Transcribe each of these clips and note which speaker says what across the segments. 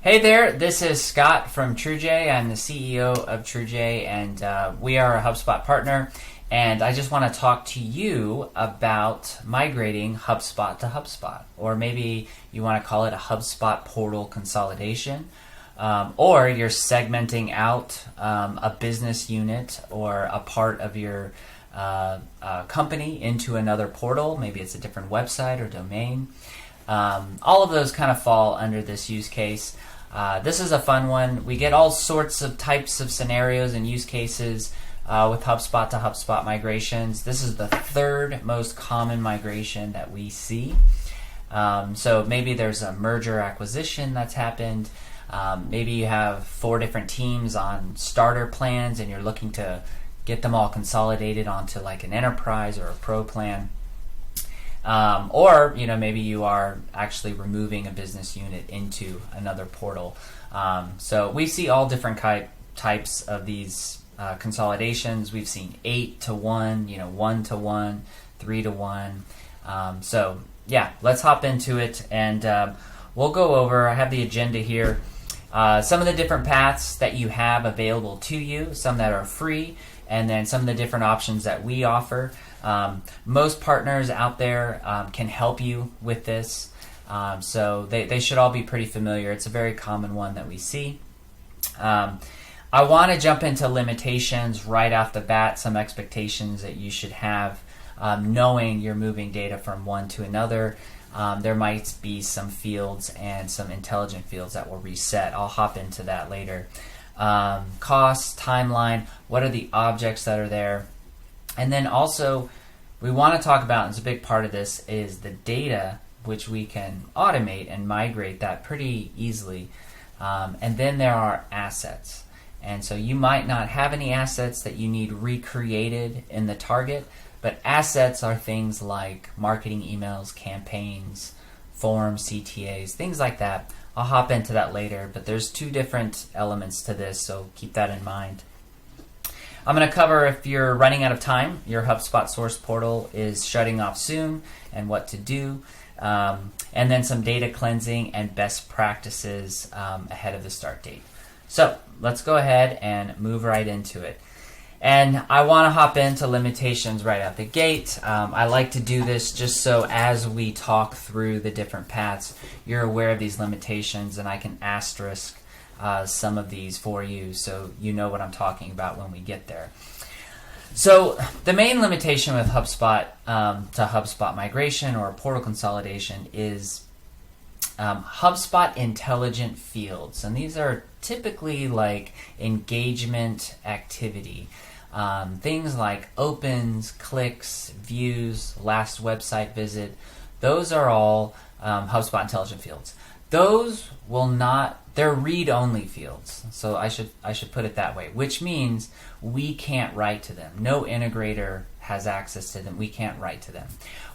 Speaker 1: Hey there, this is Scott from Trujay. I'm the CEO of Trujay, and we are a HubSpot partner. And I just want to talk to you about migrating HubSpot to HubSpot, or maybe you want to call it a HubSpot portal consolidation, or you're segmenting out a business unit or a part of your company into another portal. Maybe it's a different website or domain. All of those kind of fall under this use case. This is a fun one. We get all sorts of types of scenarios and use cases with HubSpot to HubSpot migrations. This is the third most common migration that we see. So maybe there's a merger acquisition that's happened. Maybe you have 4 different teams on starter plans and you're looking to get them all consolidated onto like an enterprise or a pro plan. Or maybe you are actually removing a business unit into another portal. So we see all different types of these consolidations. We've seen 8 to 1, 1 to 1, 3 to 1. So yeah, let's hop into it, and we'll go over. I have the agenda here. Some of the different paths that you have available to you, some that are free, and then some of the different options that we offer. Most partners out there can help you with this, so they should all be pretty familiar. It's a very common one that we see. I want to jump into limitations right off the bat, some expectations that you should have knowing you're moving data from one to another. There might be some fields and some intelligent fields that will reset. I'll hop into that later. Cost, timeline, what are the objects that are there? And then also, we want to talk about, and it's a big part of this, is the data, which we can automate and migrate that pretty easily. And then there are assets. And so you might not have any assets that you need recreated in the target, but assets are things like marketing emails, campaigns, forms, CTAs, things like that. I'll hop into that later, but there's 2 different elements to this, so keep that in mind. I'm going to cover if you're running out of time, your HubSpot source portal is shutting off soon, and what to do, and then some data cleansing and best practices ahead of the start date. So let's go ahead and move right into it. And I want to hop into limitations right out the gate. I like to do this just so as we talk through the different paths, you're aware of these limitations, and I can asterisk some of these for you so you know what I'm talking about when we get there. So the main limitation with HubSpot to HubSpot migration or portal consolidation is HubSpot intelligent fields, and these are typically like engagement activity. Things like opens, clicks, views, last website visit, those are all HubSpot intelligent fields. Those will not, they're read-only fields, so I should put it that way, which means we can't write to them. No integrator has access to them. We can't write to them.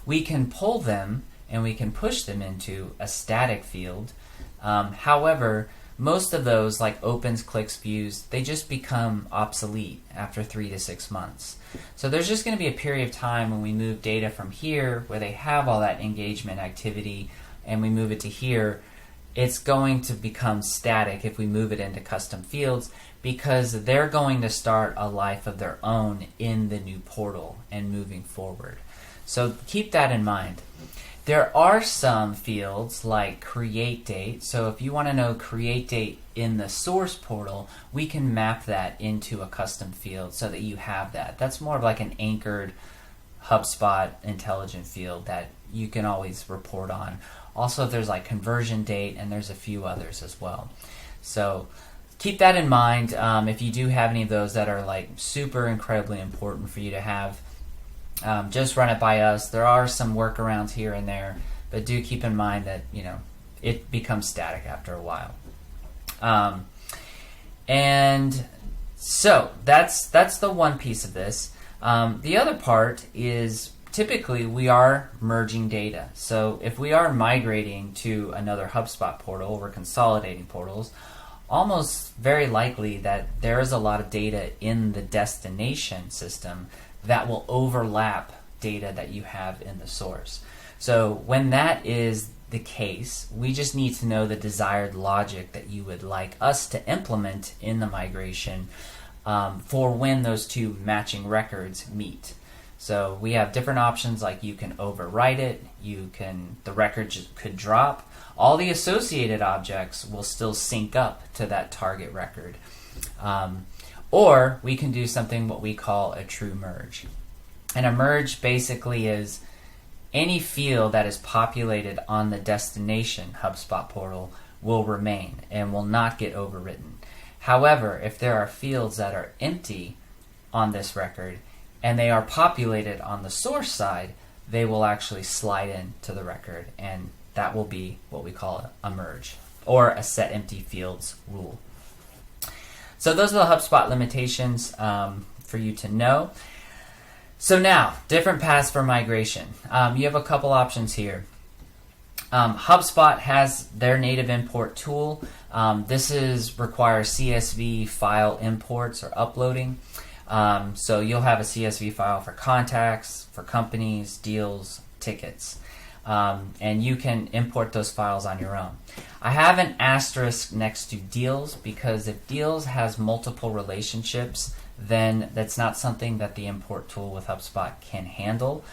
Speaker 1: We can pull them and we can push them into a static field. However, most of those, like opens, clicks, views, they just become obsolete after 3 to 6 months. So there's just going to be a period of time when we move data from here, where they have all that engagement activity, and we move it to here. It's going to become static if we move it into custom fields, because they're going to start a life of their own in the new portal and moving forward. So keep that in mind. There are some fields like create date. So if you want to know create date in the source portal, we can map that into a custom field so that you have that. That's more of like an anchored HubSpot intelligent field that you can always report on. Also, there's like conversion date, and there's a few others as well. So keep that in mind. If you do have any of those that are like super incredibly important for you to have, just run it by us. There are some workarounds here and there, but do keep in mind that it becomes static after a while. And so that's the one piece of this. The other part is typically we are merging data. So if we are migrating to another HubSpot portal, we're consolidating portals, almost very likely that there is a lot of data in the destination system that will overlap data that you have in the source. So when that is the case. We just need to know the desired logic that you would like us to implement in the migration for when those two matching records meet. So we have different options, like you can overwrite it, the record could drop. All the associated objects will still sync up to that target record. Or we can do something what we call a true merge. And a merge basically is any field that is populated on the destination HubSpot portal will remain and will not get overwritten. However, if there are fields that are empty on this record and they are populated on the source side, they will actually slide into the record, and that will be what we call a merge or a set empty fields rule. So those are the HubSpot limitations for you to know. So now, different paths for migration. You have a couple options here. HubSpot has their native import tool. This requires CSV file imports or uploading. So you'll have a CSV file for contacts, for companies, deals, tickets. And you can import those files on your own. I have an asterisk next to deals because if deals has multiple relationships, then that's not something that the import tool with HubSpot can handle.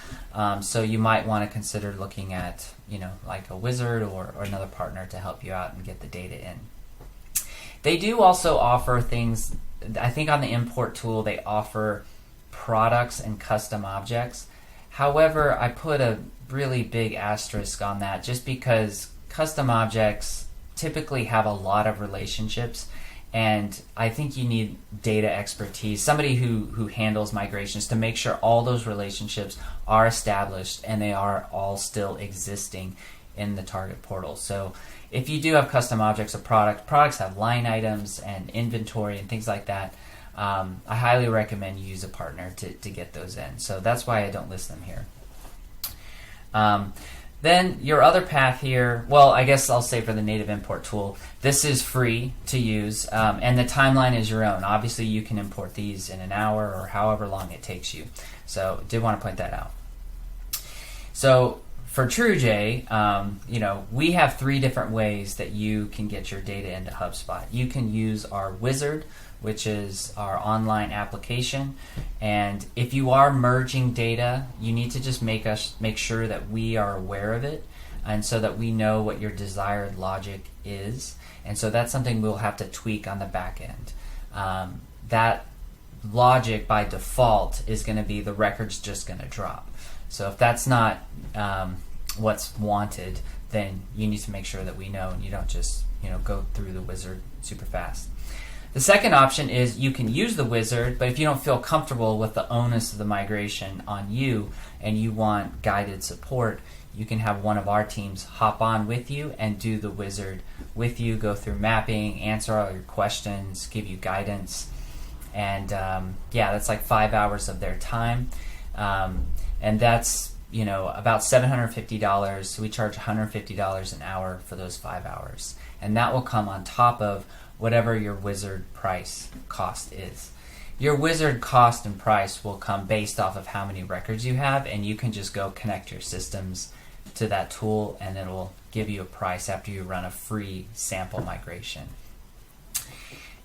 Speaker 1: So you might want to consider looking at, like a wizard or another partner to help you out and get the data in. They do also offer things. I think on the import tool they offer products and custom objects. However, I put a really big asterisk on that just because custom objects typically have a lot of relationships, and I think you need data expertise, somebody who handles migrations to make sure all those relationships are established and they are all still existing in the target portal. So if you do have custom objects or products have line items and inventory and things like that, I highly recommend you use a partner to get those in. So that's why I don't list them here. Then your other path here, well, I guess I'll say for the native import tool, this is free to use, and the timeline is your own. Obviously, you can import these in an hour or however long it takes you. So did want to point that out. So for Trujay, we have 3 different ways that you can get your data into HubSpot. You can use our wizard, which is our online application, and if you are merging data, you need to just make sure that we are aware of it, and so that we know what your desired logic is, and so that's something we'll have to tweak on the back end. That logic by default is going to be the record's just going to drop. So if that's not what's wanted, then you need to make sure that we know, and you don't just go through the wizard super fast. The second option is you can use the wizard, but if you don't feel comfortable with the onus of the migration on you and you want guided support, you can have one of our teams hop on with you and do the wizard with you, go through mapping, answer all your questions, give you guidance. And that's like 5 hours of their time. And that's about $750. So we charge $150 an hour for those 5 hours. And that will come on top of whatever your wizard price cost is. Your wizard cost and price will come based off of how many records you have, and you can just go connect your systems to that tool and it will give you a price after you run a free sample migration.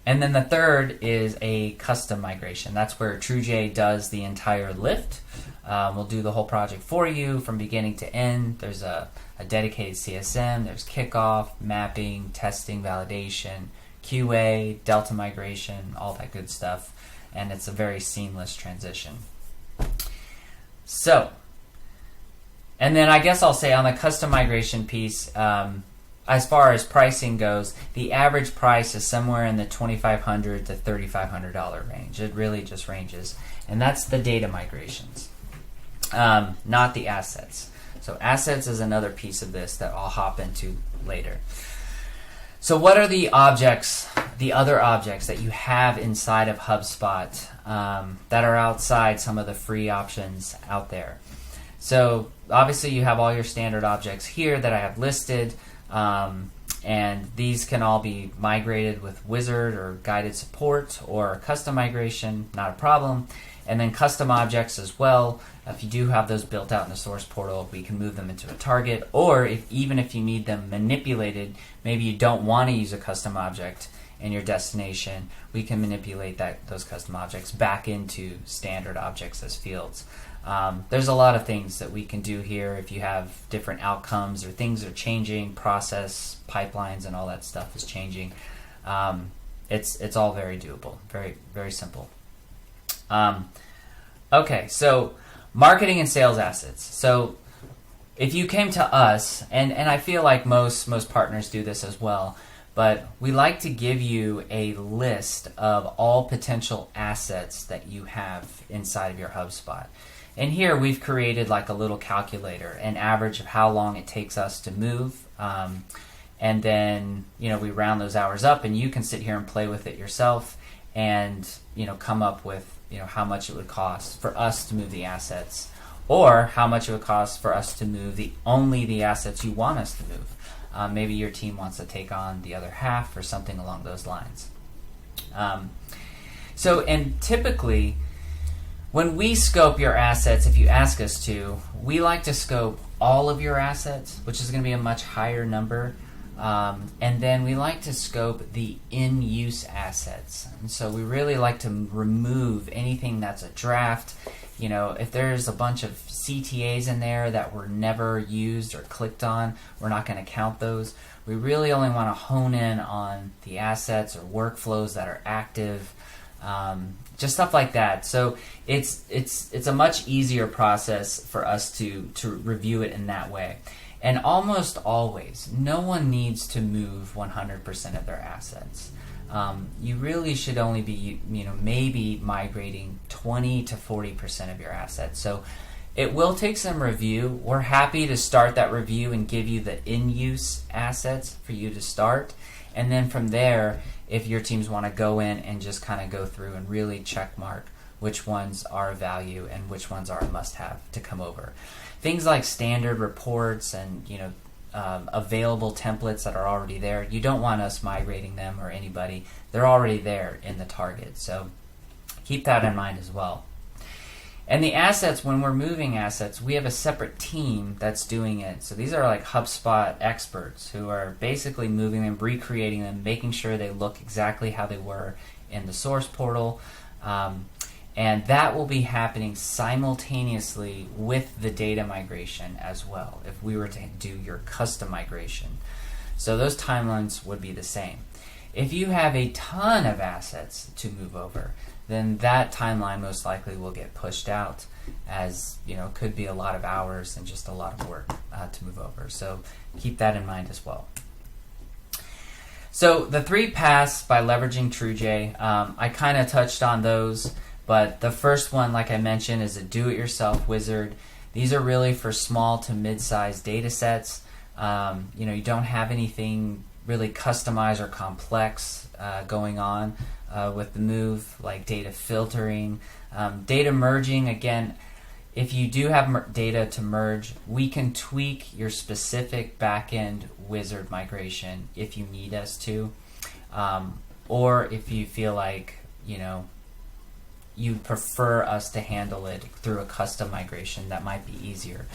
Speaker 1: And then the third is a custom migration. That's where Trujay does the entire lift. We'll do the whole project for you from beginning to end. There's a dedicated CSM, there's kickoff, mapping, testing, validation, QA, Delta migration, all that good stuff, and it's a very seamless transition. So, and then I guess I'll say on the custom migration piece, as far as pricing goes, the average price is somewhere in the $2,500 to $3,500 range. It really just ranges, and that's the data migrations, not the assets. So assets is another piece of this that I'll hop into later. So what are the objects, the other objects that you have inside of HubSpot that are outside some of the free options out there? So obviously you have all your standard objects here that I have listed. And these can all be migrated with wizard or guided support or custom migration, not a problem. And then custom objects as well. If you do have those built out in the source portal, we can move them into a target. Or even if you need them manipulated, maybe you don't want to use a custom object in your destination, we can manipulate those custom objects back into standard objects as fields. There's a lot of things that we can do here if you have different outcomes or things are changing, process, pipelines, and all that stuff is changing. It's all very doable, very, very simple. Okay, so marketing and sales assets. So if you came to us, and I feel like most partners do this as well, but we like to give you a list of all potential assets that you have inside of your HubSpot. And here we've created like a little calculator, an average of how long it takes us to move. And then, we round those hours up, and you can sit here and play with it yourself and, come up with, how much it would cost for us to move the assets, or how much it would cost for us to move only the assets you want us to move. Maybe your team wants to take on the other half or something along those lines. And typically, when we scope your assets, if you ask us to, we like to scope all of your assets, which is going to be a much higher number. And then we like to scope the in-use assets. And so we really like to remove anything that's a draft. If there's a bunch of CTAs in there that were never used or clicked on, we're not going to count those. We really only want to hone in on the assets or workflows that are active, just stuff like that. So it's a much easier process for us to review it in that way. And almost always, no one needs to move 100% of their assets. You really should only be, maybe migrating 20 to 40% of your assets. So it will take some review. We're happy to start that review and give you the in-use assets for you to start. And then from there, if your teams want to go in and just kind of go through and really check mark which ones are a value and which ones are a must-have to come over. Things like standard reports and available templates that are already there, you don't want us migrating them or anybody. They're already there in the target, so keep that in mind as well. And the assets, when we're moving assets, we have a separate team that's doing it. So these are like HubSpot experts who are basically moving them, recreating them, making sure they look exactly how they were in the source portal. And that will be happening simultaneously with the data migration as well, if we were to do your custom migration. So those timelines would be the same. If you have a ton of assets to move over, then that timeline most likely will get pushed out, as could be a lot of hours and just a lot of work to move over. So keep that in mind as well. So the 3 paths by leveraging Trujay, I kind of touched on those. But the first one, like I mentioned, is a do-it-yourself wizard. These are really for small to mid-sized data sets. You don't have anything really customized or complex going on with the move, like data filtering. Data merging, again, if you do have data to merge, we can tweak your specific backend wizard migration if you need us to. Or if you feel like, you prefer us to handle it through a custom migration, that might be easier.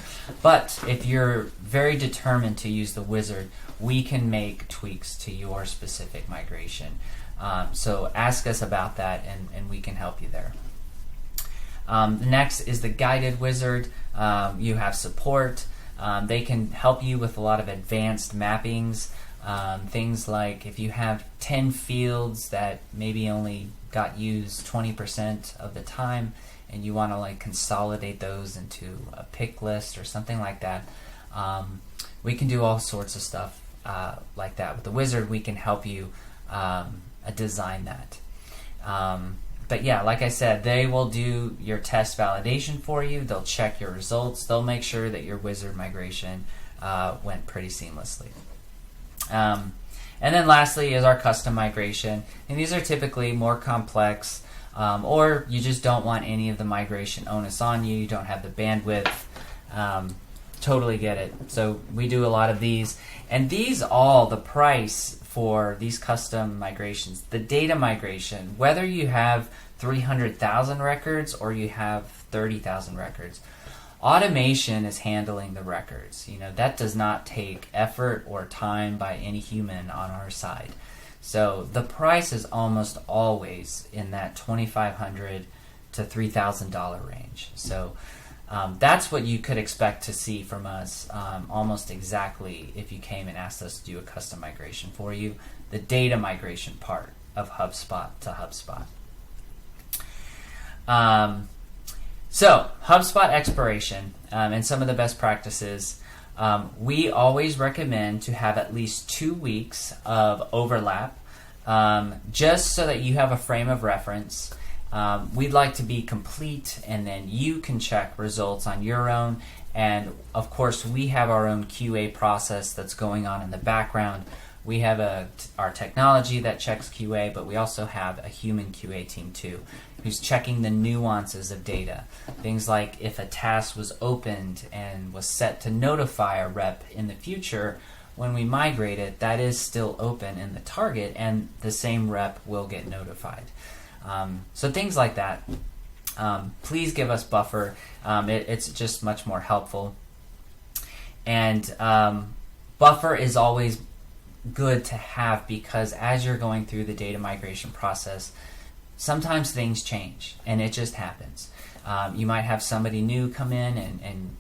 Speaker 1: But if you're very determined to use the wizard, we can make tweaks to your specific migration. So ask us about that, and we can help you there. The next is the guided wizard. You have support. They can help you with a lot of advanced mappings. Things like if you have 10 fields that maybe only got used 20% of the time, and you want to consolidate those into a pick list or something like that, we can do all sorts of stuff like that. With the wizard, we can help you design that. But yeah, like I said, they will do your test validation for you. They'll check your results. They'll make sure that your wizard migration went pretty seamlessly. And then lastly is our custom migration. And these are typically more complex, or you just don't want any of the migration onus on you. You don't have the bandwidth. Totally get it. So we do a lot of these, and the price for these custom migrations, the data migration, whether you have 300,000 records or you have 30,000 records, automation is handling the records. That does not take effort or time by any human on our side. So the price is almost always in that $2,500 to $3,000 range. So that's what you could expect to see from us almost exactly if you came and asked us to do a custom migration for you, the data migration part of HubSpot to HubSpot. So HubSpot expiration and some of the best practices, we always recommend to have at least 2 weeks of overlap, just so that you have a frame of reference. We'd like to be complete, and then you can check results on your own. And of course, we have our own QA process that's going on in the background. We have our technology that checks QA, but we also have a human QA team too, who's checking the nuances of data. Things like if a task was opened and was set to notify a rep in the future, when we migrate it, that is still open in the target, and the same rep will get notified. So things like that. Please give us buffer. It's just much more helpful. And buffer is always good to have, because as you're going through the data migration process, sometimes things change, and it just happens. You might have somebody new come in and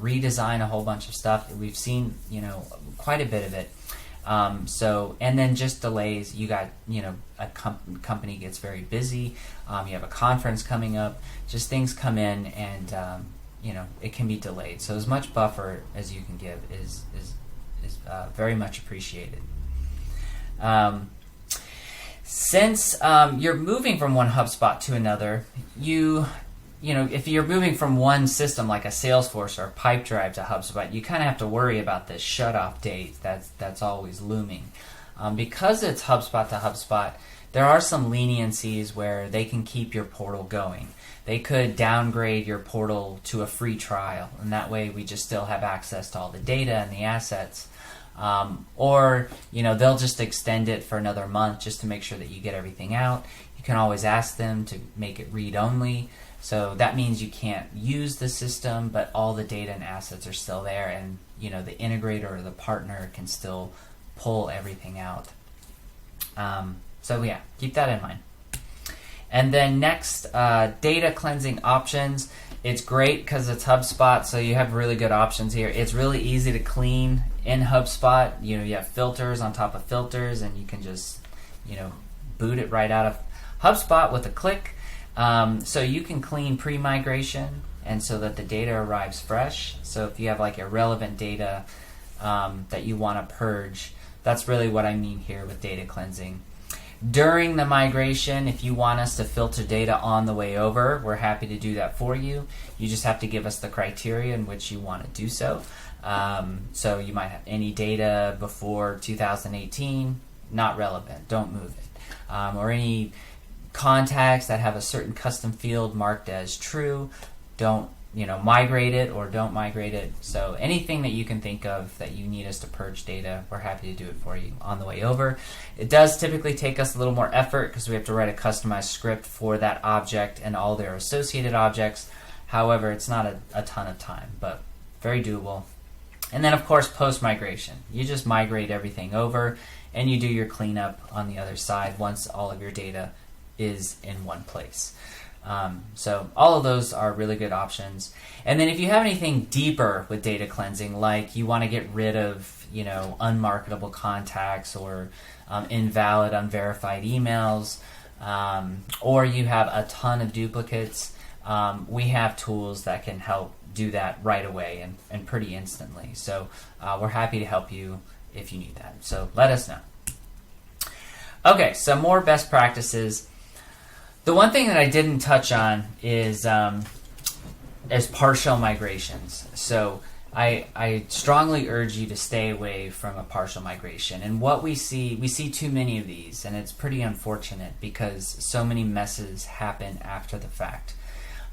Speaker 1: redesign a whole bunch of stuff. We've seen quite a bit of it. And then just delays. You got a company gets very busy. You have a conference coming up. Just things come in, and it can be delayed. So as much buffer as you can give is very much appreciated. Since you're moving from one HubSpot to another, if you're moving from one system like a Salesforce or Pipedrive to HubSpot, you kind of have to worry about this shut-off date that's always looming. Because it's HubSpot to HubSpot, there are some leniencies where they can keep your portal going. They could downgrade your portal to a free trial, and that way we just still have access to all the data and the assets. Or they'll just extend it for another month just to make sure that you get everything out. You can always ask them to make it read-only. So that means you can't use the system, but all the data and assets are still there, and the integrator or the partner can still pull everything out. So yeah, keep that in mind. And then next, data cleansing options. It's great because it's HubSpot, so you have really good options here. It's really easy to clean in HubSpot. You have filters on top of filters, and you can just boot it right out of HubSpot with a click. So you can clean pre-migration, and so that the data arrives fresh. So if you have like irrelevant data that you want to purge, that's really what I mean here with data cleansing. During the migration, if you want us to filter data on the way over, we're happy to do that for you. You just have to give us the criteria in which you want to do so. So you might have any data before 2018, not relevant, don't move it. Or any contacts that have a certain custom field marked as true, don't migrate it or don't migrate it. So anything that you can think of that you need us to purge data, we're happy to do it for you on the way over. It does typically take us a little more effort because we have to write a customized script for that object and all their associated objects. However, it's not a ton of time, but very doable. And then of course post-migration. You just migrate everything over and you do your cleanup on the other side once all of your data is in one place. So all of those are really good options. And then if you have anything deeper with data cleansing, like you want to get rid of unmarketable contacts or invalid, unverified emails, or you have a ton of duplicates, we have tools that can help do that right away and pretty instantly. So we're happy to help you if you need that. So let us know. Okay, some more best practices. The one thing that I didn't touch on is partial migrations. So I strongly urge you to stay away from a partial migration. And what we see too many of these, and it's pretty unfortunate because so many messes happen after the fact.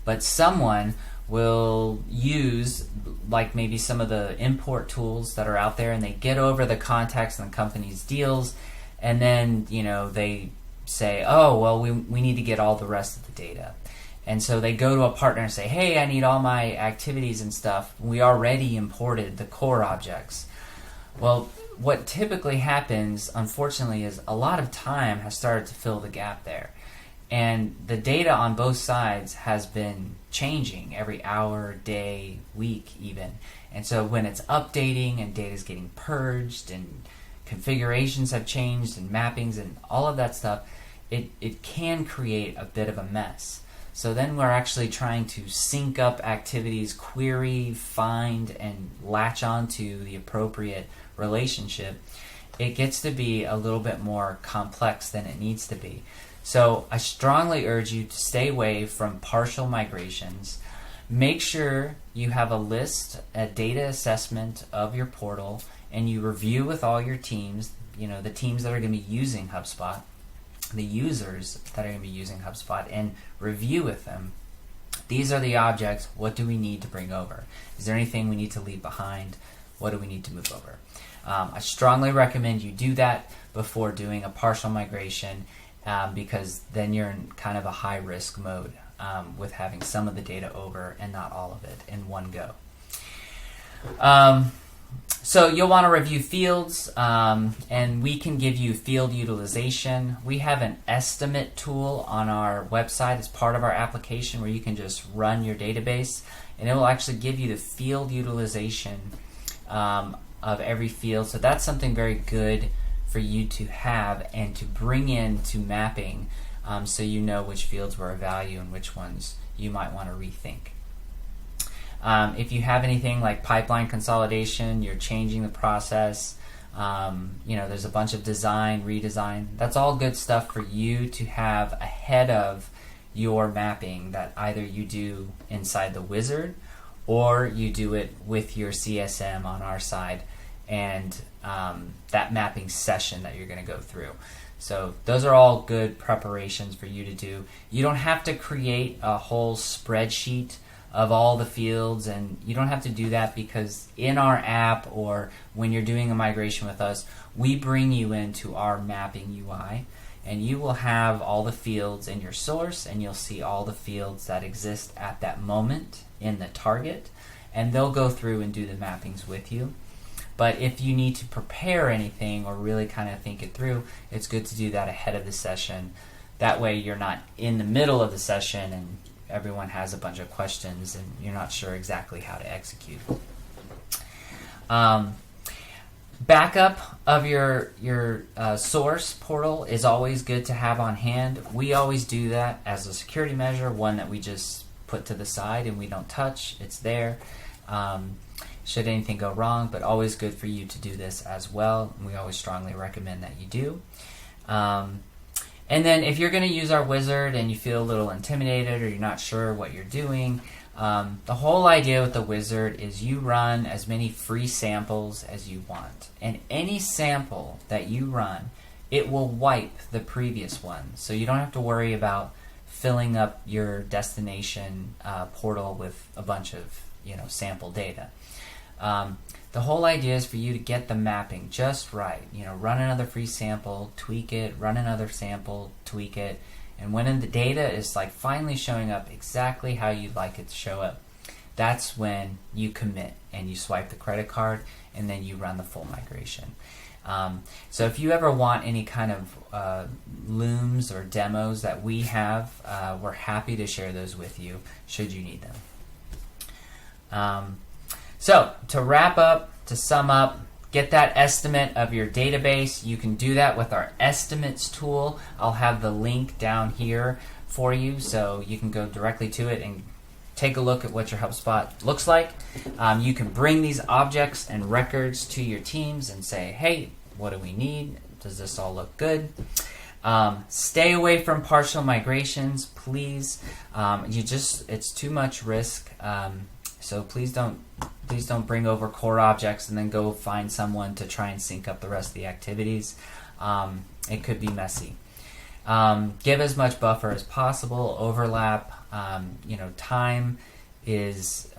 Speaker 1: but someone will use like maybe some of the import tools that are out there, and they get over the context and the company's deals, and then they say, oh well, we need to get all the rest of the data. And so they go to a partner and say, hey, I need all my activities and stuff. We already imported the core objects. Well, what typically happens, unfortunately, is a lot of time has started to fill the gap there. And the data on both sides has been changing every hour, day, week even. And so when it's updating and data is getting purged and configurations have changed and mappings and all of that stuff, it can create a bit of a mess. So then we're actually trying to sync up activities, query, find, and latch onto the appropriate relationship. It gets to be a little bit more complex than it needs to be. So I strongly urge you to stay away from partial migrations. Make sure you have a list, a data assessment of your portal, and you review with all your teams, the teams that are going to be using HubSpot, the users that are going to be using HubSpot, and review with them. These are the objects. What do we need to bring over? Is there anything we need to leave behind? What do we need to move over? I strongly recommend you do that before doing a partial migration, because then you're in kind of a high risk mode with having some of the data over and not all of it in one go. So you'll want to review fields, and we can give you field utilization. We have an estimate tool on our website as part of our application where you can just run your database, and it will actually give you the field utilization of every field. So that's something very good for you to have and to bring into mapping, so you know which fields were of value and which ones you might want to rethink. If you have anything like pipeline consolidation, you're changing the process, there's a bunch of design, redesign. That's all good stuff for you to have ahead of your mapping that either you do inside the wizard or you do it with your CSM on our side and that mapping session that you're going to go through. So those are all good preparations for you to do. You don't have to create a whole spreadsheet of all the fields, and you don't have to do that because in our app or when you're doing a migration with us, we bring you into our mapping UI, and you will have all the fields in your source, and you'll see all the fields that exist at that moment in the target, and they'll go through and do the mappings with you. But if you need to prepare anything or really kind of think it through, it's good to do that ahead of the session. That way you're not in the middle of the session and everyone has a bunch of questions and you're not sure exactly how to execute. Backup of your source portal is always good to have on hand. We always do that as a security measure, one that we just put to the side and we don't touch. It's there. Should anything go wrong, but always good for you to do this as well. And we always strongly recommend that you do. And then if you're going to use our wizard and you feel a little intimidated or you're not sure what you're doing, the whole idea with the wizard is you run as many free samples as you want. And any sample that you run, it will wipe the previous one. So you don't have to worry about filling up your destination portal with a bunch of sample data. The whole idea is for you to get the mapping just right. Run another free sample, tweak it, run another sample, tweak it, and when the data is like finally showing up exactly how you'd like it to show up, that's when you commit and you swipe the credit card and then you run the full migration. So if you ever want any kind of looms or demos that we have, we're happy to share those with you should you need them. So to wrap up, to sum up, get that estimate of your database. You can do that with our estimates tool. I'll have the link down here for you so you can go directly to it and take a look at what your HubSpot looks like. You can bring these objects and records to your teams and say, hey, what do we need? Does this all look good? Stay away from partial migrations, please. It's too much risk. So please don't bring over core objects and then go find someone to try and sync up the rest of the activities. It could be messy. Give as much buffer as possible. Overlap, time is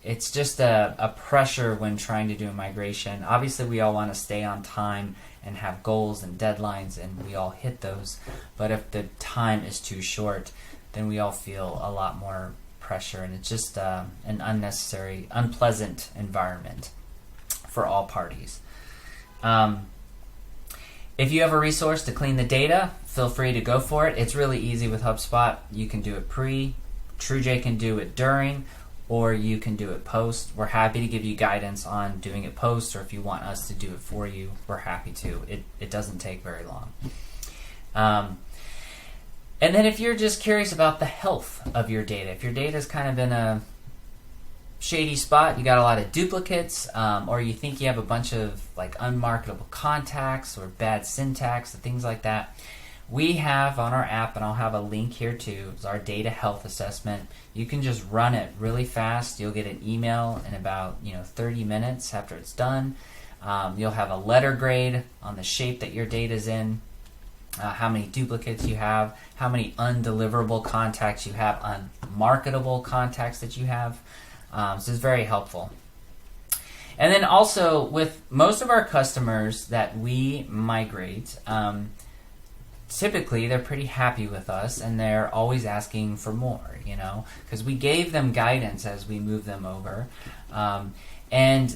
Speaker 1: it's just a pressure when trying to do a migration. Obviously, we all want to stay on time and have goals and deadlines, and we all hit those. But if the time is too short, then we all feel a lot more pressure, and it's just an unnecessary, unpleasant environment for all parties. If you have a resource to clean the data, feel free to go for it. It's really easy with HubSpot. You can do it pre, Trujay can do it during, or you can do it post. We're happy to give you guidance on doing it post, or if you want us to do it for you, we're happy to. It doesn't take very long. And then if you're just curious about the health of your data, if your data is kind of in a shady spot, you got a lot of duplicates, or you think you have a bunch of like unmarketable contacts or bad syntax and things like that, we have on our app, and I'll have a link here too, is our data health assessment. You can just run it really fast. You'll get an email in about 30 minutes after it's done. You'll have a letter grade on the shape that your data's in, how many duplicates you have, how many undeliverable contacts you have, unmarketable contacts that you have. So it's very helpful. And then also with most of our customers that we migrate, typically they're pretty happy with us, and they're always asking for more, because we gave them guidance as we move them over. And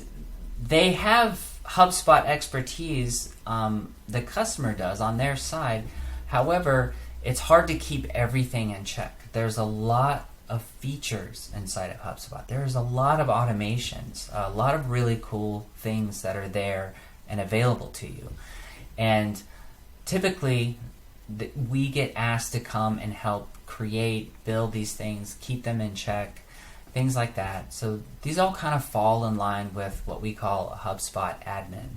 Speaker 1: they have HubSpot expertise, the customer does on their side. However, it's hard to keep everything in check. There's a lot of features inside of HubSpot. There's a lot of automations, a lot of really cool things that are there and available to you. And typically, we get asked to come and help create, build these things, keep them in check, things like that. So these all kind of fall in line with what we call a HubSpot admin.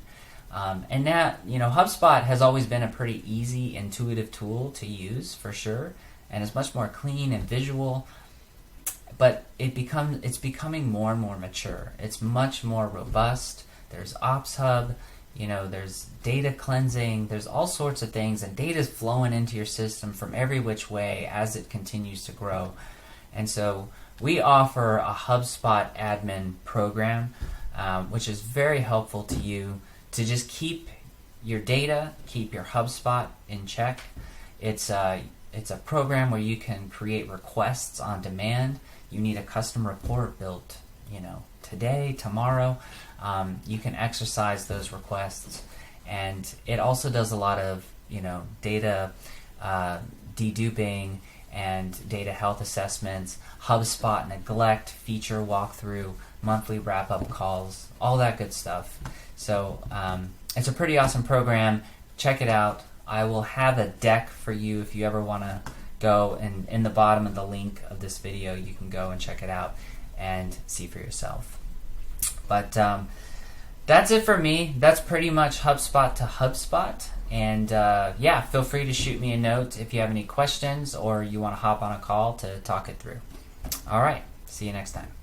Speaker 1: And that, HubSpot has always been a pretty easy, intuitive tool to use for sure, and it's much more clean and visual. But it's becoming more and more mature. It's much more robust. There's Ops Hub, there's data cleansing, there's all sorts of things, and data is flowing into your system from every which way as it continues to grow. And so we offer a HubSpot admin program, which is very helpful to you to just keep your data, keep your HubSpot in check. It's a program where you can create requests on demand. You need a custom report built, today, tomorrow. You can exercise those requests, and it also does a lot of, data deduping and data health assessments, HubSpot neglect, feature walkthrough, monthly wrap-up calls, all that good stuff. So it's a pretty awesome program. Check it out. I will have a deck for you if you ever want to go, and in the bottom of the link of this video you can go and check it out and see for yourself. But that's it for me. That's pretty much HubSpot to HubSpot. And feel free to shoot me a note if you have any questions or you want to hop on a call to talk it through. All right, see you next time.